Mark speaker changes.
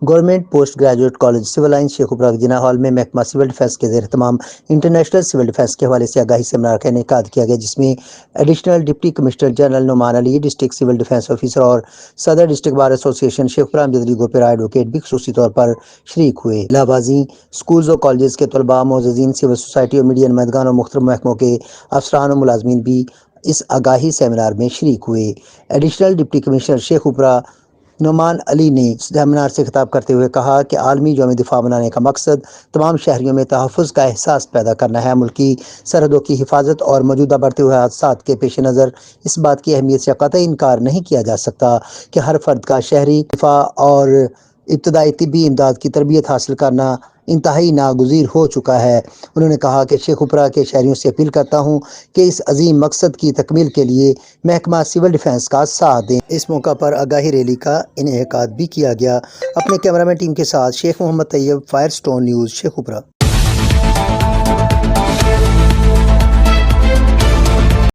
Speaker 1: Government post graduate college civil line شیخ اپرا جناح hall میں محکمہ civil defence کے زیر اہتمام انٹرنیشنل سول ڈیفینس کے حوالے سے آگاہی سیمینار کا انعقاد کیا گیا، جس میں additional deputy commissioner general Noman Ali, district civil defence officer اور صدر ڈسٹرکٹ بار ایسوسی ایشن شیخ اپرا امجد علی گوپیرا ایڈوکیٹ بھی خصوصی طور پر شریک ہوئے۔ لابازی اسکولز اور کالجز کے طلباء، معززین، سول سوسائٹی اور میڈیا نمائندگان اور مختلف محکموں کے افسران اور ملازمین بھی اس آگاہی سیمینار میں شریک ہوئے۔ ایڈیشنل ڈپٹی کمشنر شیخ اپرا نعمان علی نے سیمینار سے خطاب کرتے ہوئے کہا کہ عالمی یوم دفاع منانے کا مقصد تمام شہریوں میں تحفظ کا احساس پیدا کرنا ہے۔ ملکی سرحدوں کی حفاظت اور موجودہ بڑھتے ہوئے حادثات کے پیش نظر اس بات کی اہمیت سے قطعی انکار نہیں کیا جا سکتا کہ ہر فرد کا شہری دفاع اور ابتدائی طبی امداد کی تربیت حاصل کرنا انتہائی ناگزیر ہو چکا ہے۔ انہوں نے کہا کہ شیخ اپرا کے شہریوں سے اپیل کرتا ہوں کہ اس عظیم مقصد کی تکمیل کے لیے محکمہ سول ڈیفینس کا ساتھ دیں۔ اس موقع پر آگاہی ریلی کا انعقاد بھی کیا گیا۔ اپنے کیمرامین ٹیم کے ساتھ شیخ محمد طیب، فائر سٹون نیوز، شیخ اپرا۔